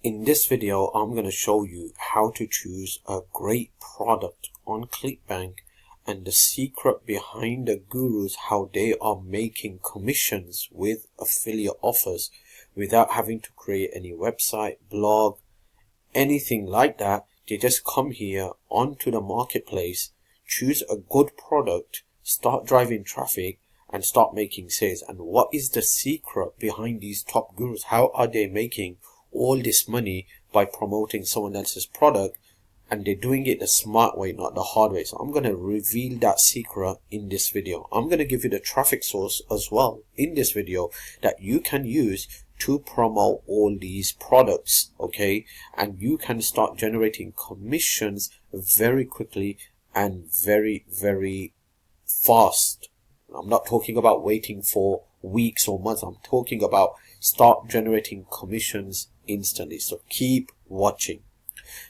In this video, I'm going to show you how to choose a great product on Clickbank and the secret behind the gurus, how they are making commissions with affiliate offers without having to create any website, blog, anything like that. They just come here onto the marketplace, choose a good product, start driving traffic and start making sales. And what is the secret behind these top gurus? How are they making all this money by promoting someone else's product? And they're doing it the smart way, not the hard way. So I'm going to reveal that secret in this video. I'm going to give you the traffic source as well in this video that you can use to promote all these products, okay? And you can start generating commissions very quickly and very, very fast. I'm not talking about waiting for weeks or months. I'm talking about start generating commissions instantly. So keep watching.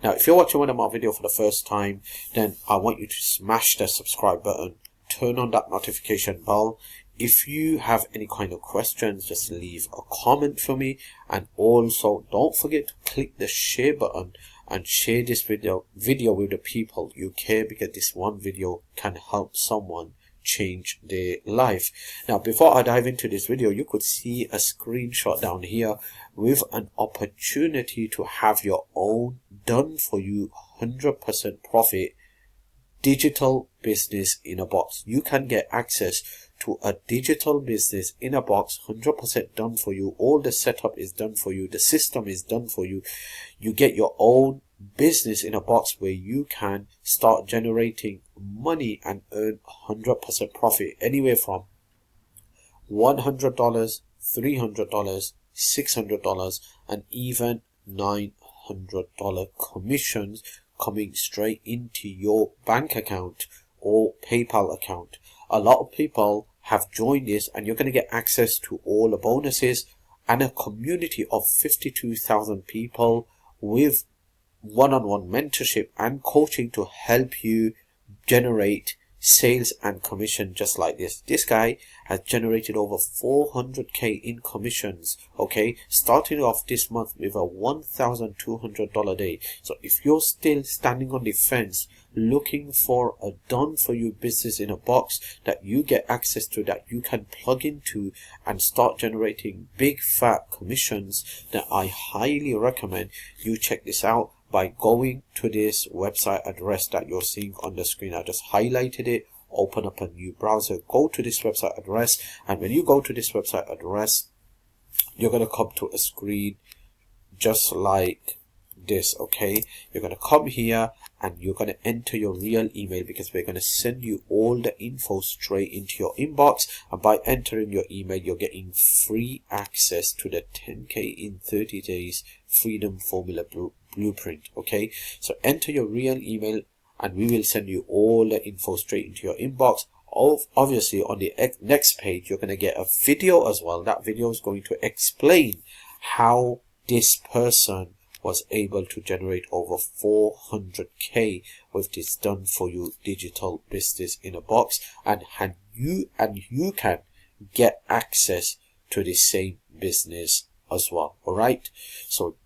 Now, if you're watching one of my videos for the first time, then I want you to smash the subscribe button, turn on that notification bell. If you have any kind of questions, just leave a comment for me. And also don't forget to click the share button and share this video with the people you care, because this one video can help someone change their life. Now, before I dive into this video, you could see a screenshot down here with an opportunity to have your own done for you 100% profit digital business in a box. You can get access to a digital business in a box, 100% done for you. All the setup is done for you. The system is done for you. You get your own business in a box where you can start generating money and earn 100% profit, anywhere from $100, $300, $600, and even $900 commissions coming straight into your bank account or PayPal account. A lot of people have joined this, and you're going to get access to all the bonuses and a community of 52,000 people with one-on-one mentorship and coaching to help you generate sales and commission just like this. This guy has generated over 400k in commissions, okay, starting off this month with a $1,200 day. So if you're still standing on the fence looking for a done for you business in a box that you get access to, that you can plug into and start generating big fat commissions, then I highly recommend you check this out by going to this website address that you're seeing on the screen. I just highlighted it. Open up a new browser, go to this website address, and when you go to this website address, you're going to come to a screen just like this, okay? You're going to come here and you're going to enter your real email, because we're going to send you all the info straight into your inbox. And by entering your email, you're getting free access to the 10k in 30 days freedom formula blueprint, okay? So enter your real email and we will send you all the info straight into your inbox. Obviously, on the next page, you're going to get a video as well. That video is going to explain how this person was able to generate over 400k with this done for you digital business in a box, and you can get access to the same business as well. All right, so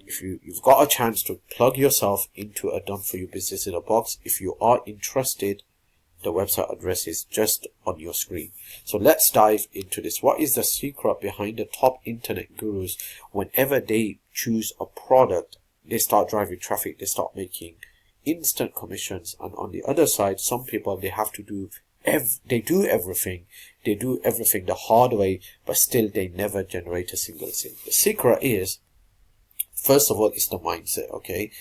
if you've got a chance to plug yourself into a done for you business in a box, if you are interested, the website address is just on your screen. So let's dive into this. What is the secret behind the top internet gurus? Whenever they choose a product, they start driving traffic, they start making instant commissions. And on the other side, some people, they have to do everything the hard way, but still they never generate a single sale. The secret is, first of all, it's the mindset, okay?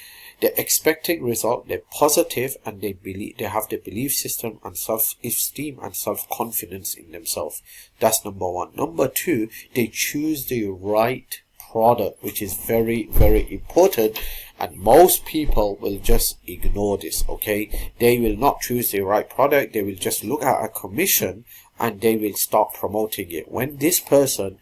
They're expecting result, they're positive, and they have the belief system and self-esteem and self-confidence in themselves. That's number one. Number two, they choose the right product, which is very, very important. And most people will just ignore this, okay? They will not choose the right product. They will just look at a commission and they will start promoting it. When this person,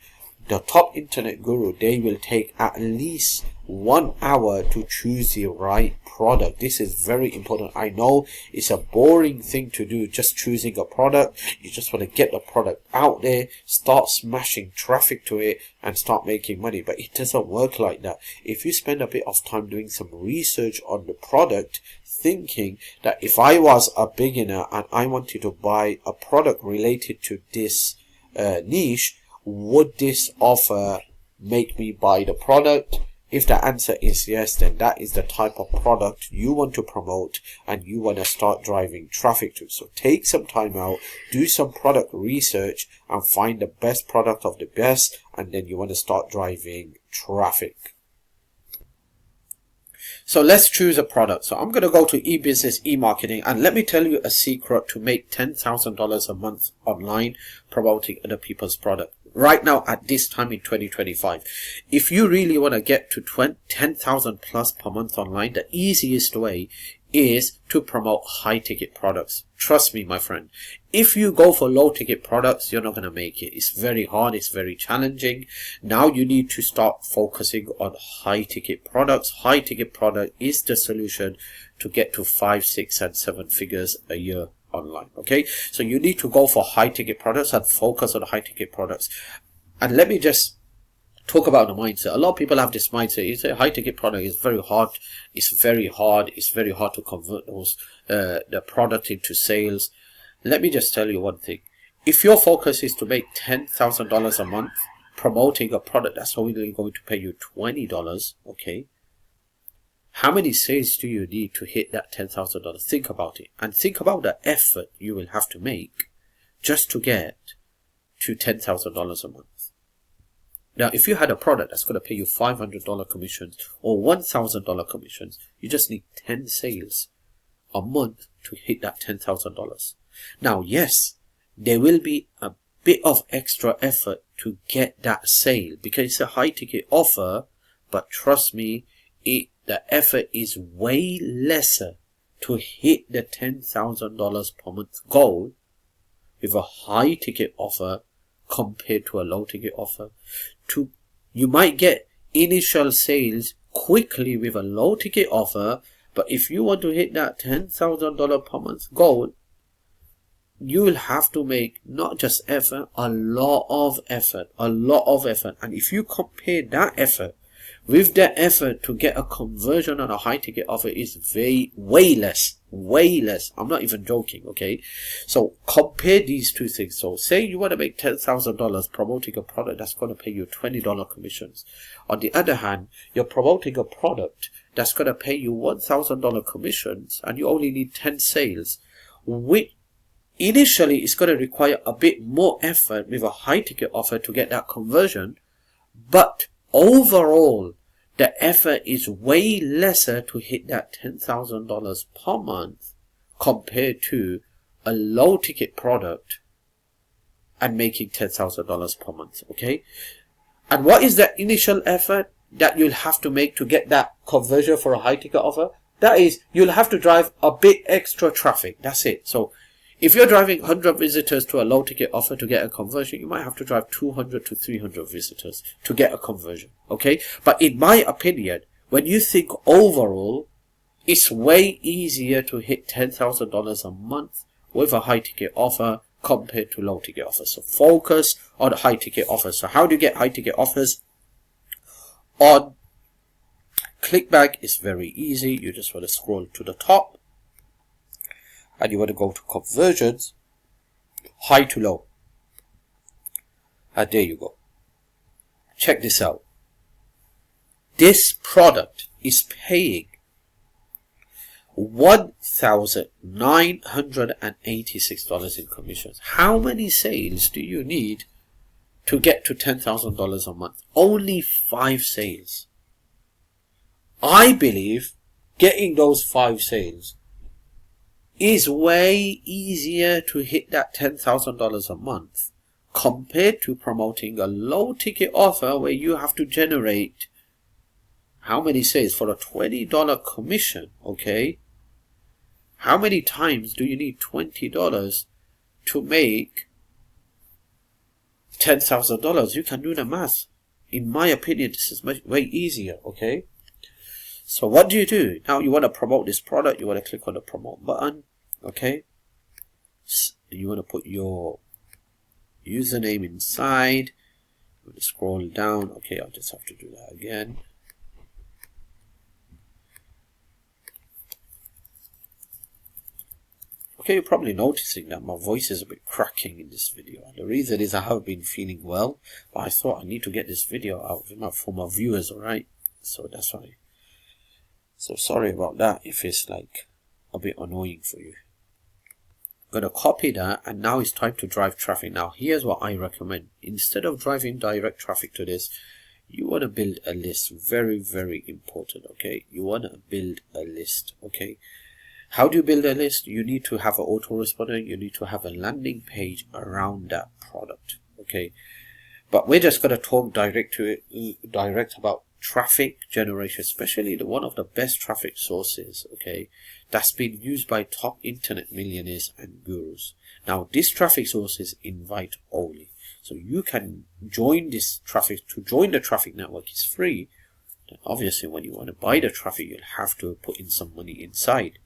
the top internet guru, they will take at least 1 hour to choose the right product. This is very important. I know it's a boring thing to do, just choosing a product. You just want to get the product out there, start smashing traffic to it, and start making money. But it doesn't work like that. If you spend a bit of time doing some research on the product, thinking that if I was a beginner and I wanted to buy a product related to this niche, would this offer make me buy the product? If the answer is yes, then that is the type of product you want to promote and you want to start driving traffic to. So take some time out, do some product research, and find the best product of the best, and then you want to start driving traffic. So let's choose a product. So I'm going to go to e-business, e-marketing, and let me tell you a secret to make $10,000 a month online promoting other people's product. Right now, at this time in 2025, if you really want to get to 10,000 plus per month online, the easiest way is to promote high ticket products. Trust me, my friend. If you go for low ticket products, you're not going to make it. It's very hard. It's very challenging. Now you need to start focusing on high ticket products. High ticket product is the solution to get to 5, 6, and 7 figures a year online. Okay, so you need to go for high ticket products and focus on high ticket products. And let me just talk about the mindset. A lot of people have this mindset. You say high ticket product is very hard. It's very hard to convert those the product into sales. Let me just tell you one thing. If your focus is to make $10,000 a month promoting a product that's only going to pay you $20, okay, how many sales do you need to hit that $10,000? Think about it. And think about the effort you will have to make just to get to $10,000 a month. Now, if you had a product that's going to pay you $500 commissions or $1,000 commissions, you just need 10 sales a month to hit that $10,000. Now, yes, there will be a bit of extra effort to get that sale because it's a high ticket offer, but trust me, the effort is way lesser to hit the $10,000 per month goal with a high ticket offer compared to a low ticket offer. You might get initial sales quickly with a low ticket offer, but if you want to hit that $10,000 per month goal, you will have to make not just effort, a lot of effort. And if you compare that effort with the effort to get a conversion on a high ticket offer, is way less. I'm not even joking, okay? So compare these two things. So say you want to make $10,000 promoting a product that's going to pay you $20 commissions. On the other hand, you're promoting a product that's going to pay you $1,000 commissions and you only need 10 sales, which initially is going to require a bit more effort with a high ticket offer to get that conversion, but overall, the effort is way lesser to hit that $10,000 per month compared to a low ticket product and making $10,000 per month, okay? And what is the initial effort that you'll have to make to get that conversion for a high ticket offer? That is, you'll have to drive a bit extra traffic. That's it. So if you're driving 100 visitors to a low ticket offer to get a conversion, you might have to drive 200 to 300 visitors to get a conversion, okay? But in my opinion, when you think overall, it's way easier to hit $10,000 a month with a high ticket offer compared to low ticket offers. So focus on high ticket offers. So how do you get high ticket offers? On Clickbank, it's very easy. You just want to scroll to the top and you want to go to conversions, high to low. And there you go. Check this out. This product is paying $1,986 in commissions. How many sales do you need to get to $10,000 a month? Only 5 sales. I believe getting those 5 sales is way easier to hit that $10,000 a month compared to promoting a low ticket offer where you have to generate how many sales for a $20 commission, okay? How many times do you need $20 to make $10,000? You can do the math. In my opinion, this is way easier, okay? So what do you do? Now you want to promote this product, you want to click on the promote button, okay? You want to put your username inside. I'm going to scroll down. Okay, I'll just have to do that again. Okay, you're probably noticing that my voice is a bit cracking in this video. And the reason is I haven't been feeling well, but I thought I need to get this video out for my viewers, alright? So that's why. So sorry about that if it's like a bit annoying for you. I'm going to copy that, and now it's time to drive traffic. Now here's what I recommend. Instead of driving direct traffic to this, you want to build a list. Very, very important, okay? You want to build a list, okay? How do you build a list? You need to have an autoresponder. You need to have a landing page around that product, okay? But we're just going to talk direct about traffic generation, especially one of the best traffic sources, okay, that's been used by top internet millionaires and gurus. Now, this traffic source is invite only, so you can join this traffic. To join the traffic network is free. And obviously, when you want to buy the traffic, you'll have to put in some money inside.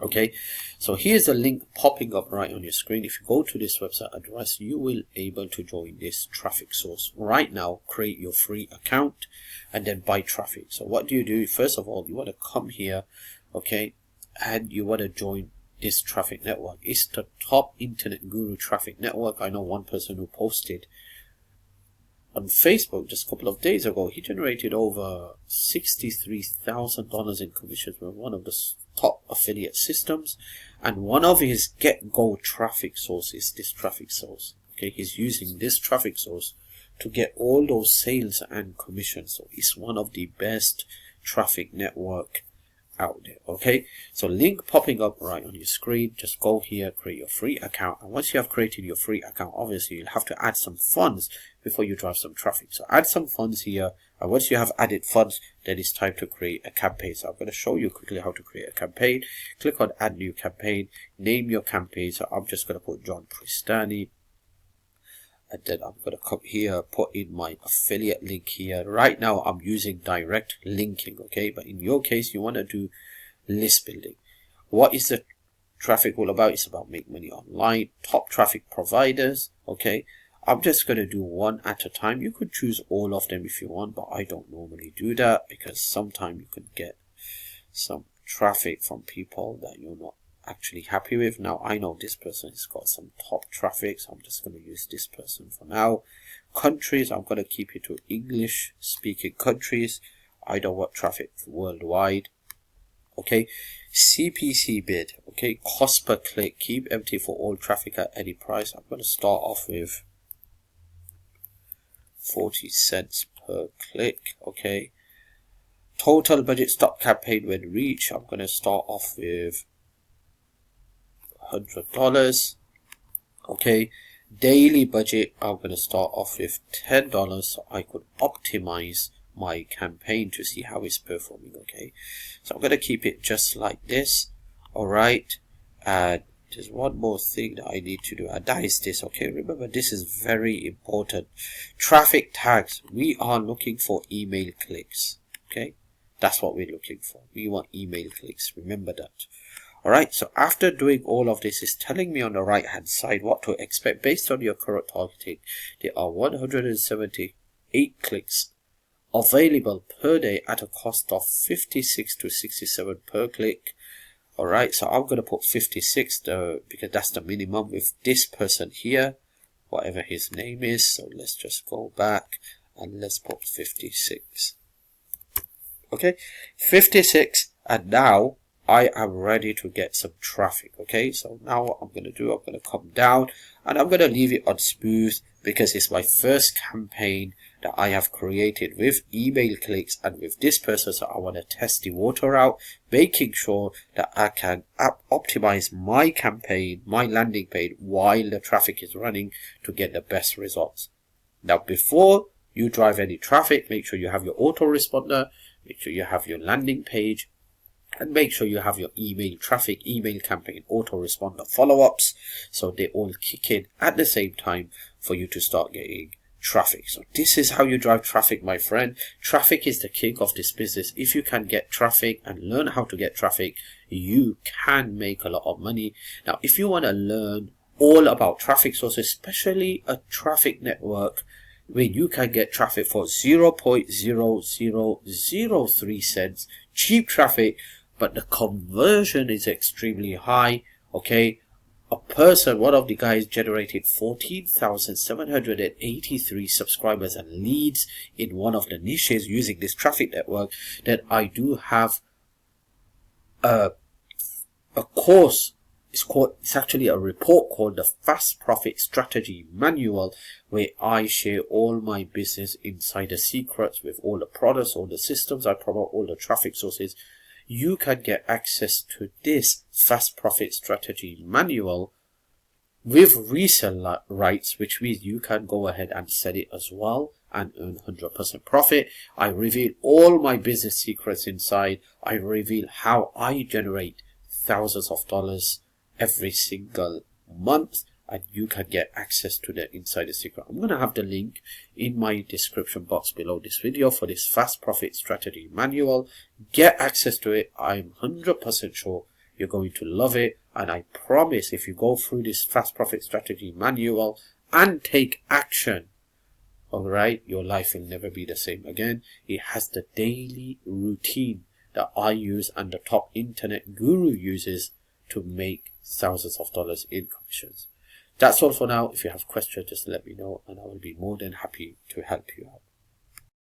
Okay, so here's a link popping up right on your screen. If you go to this website address, you will able to join this traffic source right now. Create your free account and then buy traffic. So what do you do? First of all, you want to come here, okay, and you want to join this traffic network. It's the top internet guru traffic network. I know one person who posted on Facebook just a couple of days ago. He generated over $63,000 in commissions with one of the top affiliate systems, and one of his get-go traffic sources, this traffic source. Okay, he's using this traffic source to get all those sales and commissions. So it's one of the best traffic network out there. Okay, so link popping up right on your screen. Just go here, create your free account, and once you have created your free account, obviously you'll have to add some funds before you drive some traffic. So add some funds here, and once you have added funds, then it's time to create a campaign. So I'm going to show you quickly how to create a campaign. Click on add new campaign, name your campaign. So I'm just going to put John Pristani, and then I'm going to come here, put in my affiliate link here. Right now I'm using direct linking, okay, but in your case you want to do list building. What is the traffic all about? It's about make money online, top traffic providers, okay. I'm just going to do one at a time. You could choose all of them if you want, but I don't normally do that because sometimes you can get some traffic from people that you're not actually happy with. Now I know this person has got some top traffic, so I'm just going to use this person for now. Countries, I'm going to keep it to English speaking countries. I don't want traffic worldwide. Okay, CPC bid, okay, cost per click, keep empty for all traffic at any price. I'm going to start off with 40 cents per click, okay. Total budget stop campaign when reached, I'm going to start off with $100, okay. Daily budget, I'm going to start off with $10 so I could optimize my campaign to see how it's performing, okay. So I'm going to keep it just like this, alright. And there's one more thing that I need to do, and that is this, okay. Remember, this is very important. Traffic tags, we are looking for email clicks, okay. That's what we're looking for. We want email clicks, remember that. Alright, so after doing all of this, it's telling me on the right hand side what to expect based on your current targeting. There are 178 clicks available per day at a cost of 56 to 67 per click. Alright, so I'm going to put 56 because that's the minimum with this person here, whatever his name is. So let's just go back and let's put 56. Okay, 56, and now I am ready to get some traffic. Okay, so now what I'm going to do, I'm going to come down and I'm going to leave it on smooth because it's my first campaign that I have created with email clicks and with this person. So I want to test the water out, making sure that I can optimize my campaign, my landing page while the traffic is running to get the best results. Now, before you drive any traffic, make sure you have your autoresponder, make sure you have your landing page, and make sure you have your email traffic, email campaign, autoresponder follow-ups, so they all kick in at the same time for you to start getting traffic. So this is how you drive traffic, my friend. Traffic is the king of this business. If you can get traffic and learn how to get traffic, you can make a lot of money. Now, if you want to learn all about traffic sources, especially a traffic network where you can get traffic for 0.0003 cents, cheap traffic, but the conversion is extremely high, okay? One of the guys generated 14,783 subscribers and leads in one of the niches using this traffic network. Then I do have a course. It's actually a report called the Fast Profit Strategy Manual, where I share all my business insider secrets with all the products, all the systems I promote, all the traffic sources. You can get access to this Fast Profit Strategy Manual with resell rights, which means you can go ahead and sell it as well and earn 100% profit. I reveal all my business secrets inside. I reveal how I generate thousands of dollars every single month, and you can get access to the insider secret. I'm going to have the link in my description box below this video for this Fast Profit Strategy Manual. Get access to it. I'm 100% sure you're going to love it, and I promise if you go through this Fast Profit Strategy Manual and take action, alright, your life will never be the same again. It has the daily routine that I use and the top internet guru uses to make thousands of dollars in commissions. That's all for now. If you have questions, just let me know and I will be more than happy to help you out.